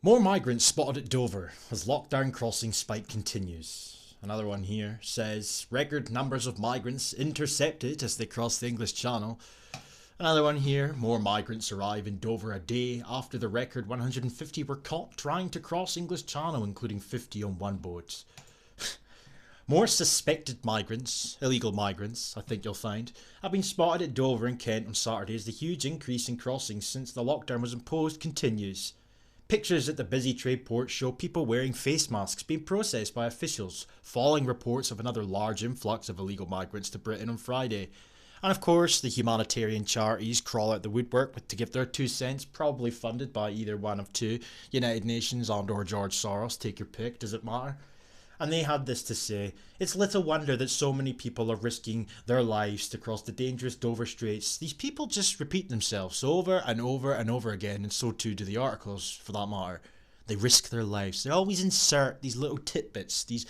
More migrants spotted at Dover as lockdown crossing spike continues. Another one here says record numbers of migrants intercepted as they cross the English Channel. Another one here, more migrants arrive in Dover a day after the record 150 were caught trying to cross English Channel, including 50 on one boat. More suspected migrants, illegal migrants, I think you'll find, have been spotted at Dover in Kent on Saturday as the huge increase in crossings since the lockdown was imposed continues. Pictures at the busy trade port show people wearing face masks being processed by officials, following reports of another large influx of illegal migrants to Britain on Friday. And of course, the humanitarian charities crawl out the woodwork to give their 2 cents, probably funded by either one of two, United Nations and or George Soros, take your pick, does it matter? And they had this to say, it's little wonder that so many people are risking their lives to cross the dangerous Dover Straits. These people just repeat themselves over and over and over again, and so too do the articles, for that matter. They risk their lives. They always insert these little tidbits, these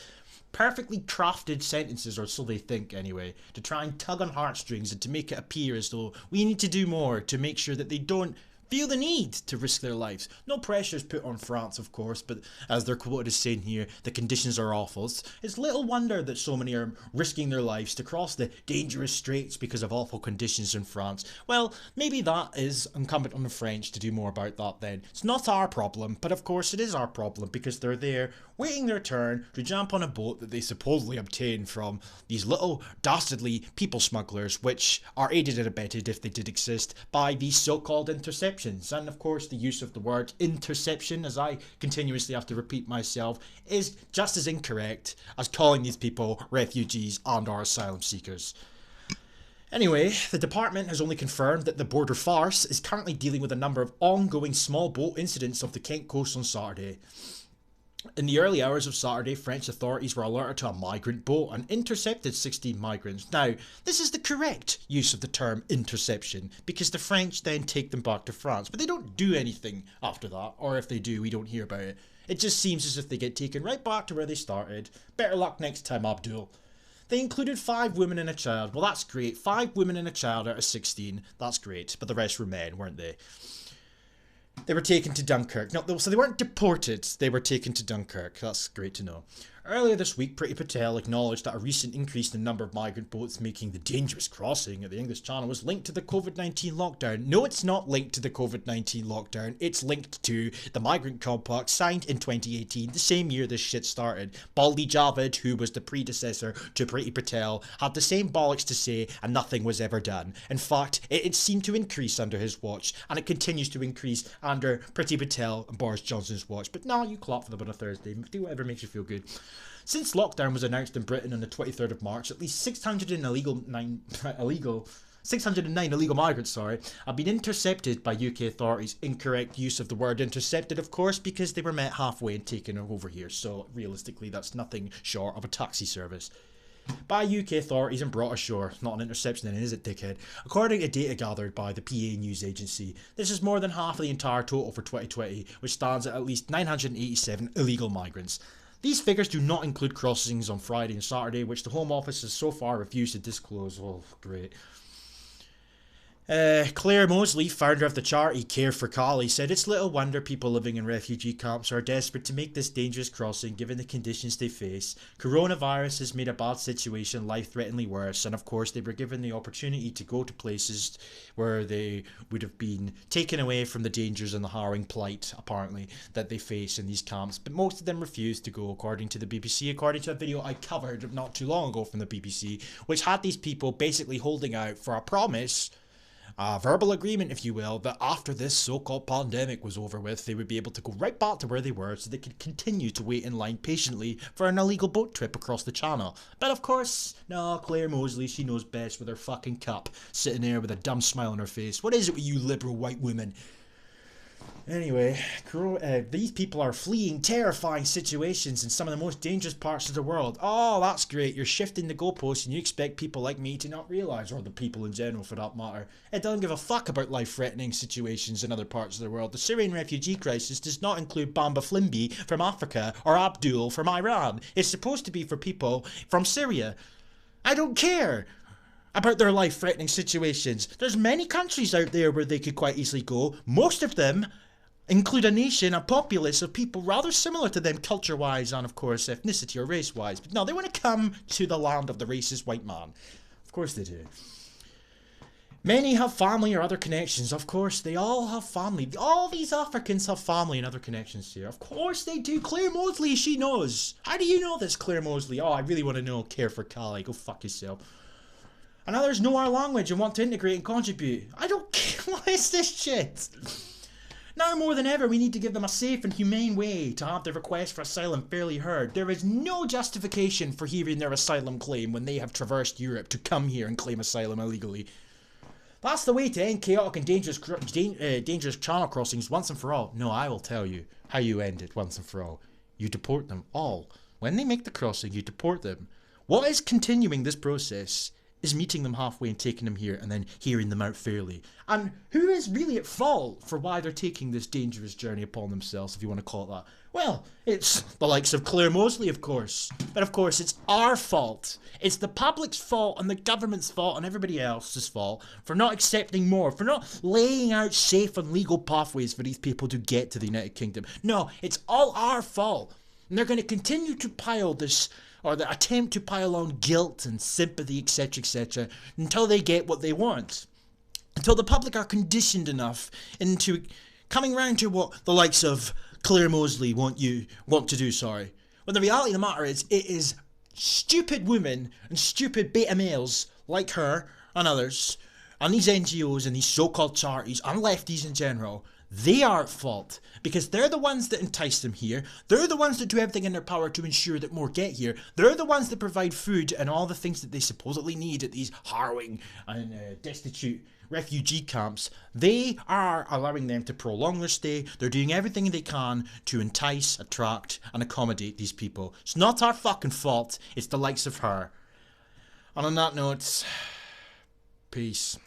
perfectly crafted sentences, or so they think anyway, to try and tug on heartstrings and to make it appear as though we need to do more to make sure that they don't feel the need to risk their lives. No pressure is put on France, of course, but as they're quoted as saying here, the conditions are awful. It's little wonder that so many are risking their lives to cross the dangerous straits because of awful conditions in France. Well, maybe that is incumbent on the French to do more about that then. It's not our problem, but of course it is our problem because they're there waiting their turn to jump on a boat that they supposedly obtained from these little dastardly people smugglers, which are aided and abetted, if they did exist, by these so-called interceptions. And of course the use of the word interception, as I continuously have to repeat myself, is just as incorrect as calling these people refugees and or asylum seekers. Anyway, the department has only confirmed that the border farce is currently dealing with a number of ongoing small boat incidents off the Kent coast on Saturday. In the early hours of Saturday, French authorities were alerted to a migrant boat and intercepted 16 migrants. Now, this is the correct use of the term interception, because the French then take them back to France, but they don't do anything after that, or if they do, we don't hear about it. It just seems as if they get taken right back to where they started. Better luck next time, Abdul. They included 5 women and a child. Well, that's great. 5 women and a child out of 16. That's great. But the rest were men, weren't they? They were taken to Dunkirk. No, so they weren't deported, they were taken to Dunkirk. That's great to know. Earlier this week, Priti Patel acknowledged that a recent increase in the number of migrant boats making the dangerous crossing of the English Channel was linked to the COVID-19 lockdown. No, it's not linked to the COVID-19 lockdown. It's linked to the migrant compact signed in 2018, the same year this shit started. Baldi Javid, who was the predecessor to Priti Patel, had the same bollocks to say and nothing was ever done. In fact, it seemed to increase under his watch, and it continues to increase under Priti Patel and Boris Johnson's watch. But now you clap for them on a Thursday. Do whatever makes you feel good. Since lockdown was announced in Britain on the 23rd of March, at least 609 illegal migrants have been intercepted by UK authorities. Incorrect use of the word intercepted, of course, because they were met halfway and taken over here. So realistically, that's nothing short of a taxi service. By UK authorities and brought ashore. Not an interception then, is it, dickhead? According to data gathered by the PA news agency, this is more than half of the entire total for 2020, which stands at least 987 illegal migrants. These figures do not include crossings on Friday and Saturday, which the Home Office has so far refused to disclose. Oh, great. Claire Mosley, founder of the charity Care for Cali, said it's little wonder people living in refugee camps are desperate to make this dangerous crossing given the conditions they face. Coronavirus has made a bad situation life-threateningly worse, and of course they were given the opportunity to go to places where they would have been taken away from the dangers and the harrowing plight, apparently, that they face in these camps, but most of them refused to go, according to the BBC, according to a video I covered not too long ago from the BBC, which had these people basically holding out for a promise, a verbal agreement, if you will, that after this so-called pandemic was over with, they would be able to go right back to where they were so they could continue to wait in line patiently for an illegal boat trip across the channel. But of course, no, Claire Mosley, she knows best with her fucking cup, sitting there with a dumb smile on her face. What is it with you liberal white women? Anyway, these people are fleeing terrifying situations in some of the most dangerous parts of the world. Oh, that's great. You're shifting the goalposts and you expect people like me to not realise, or the people in general for that matter. It doesn't give a fuck about life-threatening situations in other parts of the world. The Syrian refugee crisis does not include Bamba Flimby from Africa or Abdul from Iran. It's supposed to be for people from Syria. I don't care about their life-threatening situations. There's many countries out there where they could quite easily go. Most of them include a nation, a populace of people rather similar to them culture-wise and, of course, ethnicity or race-wise. But no, they want to come to the land of the racist white man. Of course they do. Many have family or other connections. Of course, they all have family. All these Africans have family and other connections here. Of course they do. Claire Mosley, she knows. How do you know this, Claire Mosley? Oh, I really want to know. Care for Cali. Go fuck yourself. And others know our language and want to integrate and contribute. I don't care. What is this shit? Now more than ever, we need to give them a safe and humane way to have their request for asylum fairly heard. There is no justification for hearing their asylum claim when they have traversed Europe to come here and claim asylum illegally. That's the way to end chaotic and dangerous channel crossings once and for all. No, I will tell you how you end it once and for all. You deport them all. When they make the crossing, you deport them. What is continuing this process is meeting them halfway and taking them here and then hearing them out fairly. And who is really at fault for why they're taking this dangerous journey upon themselves, if you want to call it that? Well, it's the likes of Claire Mosley, of course. But of course, it's our fault. It's the public's fault and the government's fault and everybody else's fault for not accepting more, for not laying out safe and legal pathways for these people to get to the United Kingdom. No, it's all our fault. And they're going to continue to pile this, or the attempt to pile on guilt and sympathy, etc., until they get what they want. Until the public are conditioned enough into coming round to what the likes of Claire Mosley want to do, When the reality of the matter is, it is stupid women and stupid beta males like her and others, and these NGOs and these so-called charities and lefties in general, they are at fault because they're the ones that entice them here. They're the ones that do everything in their power to ensure that more get here. They're the ones that provide food and all the things that they supposedly need at these harrowing and destitute refugee camps. They are allowing them to prolong their stay. They're doing everything they can to entice, attract and accommodate these people. It's not our fucking fault. It's the likes of her. And on that note, peace.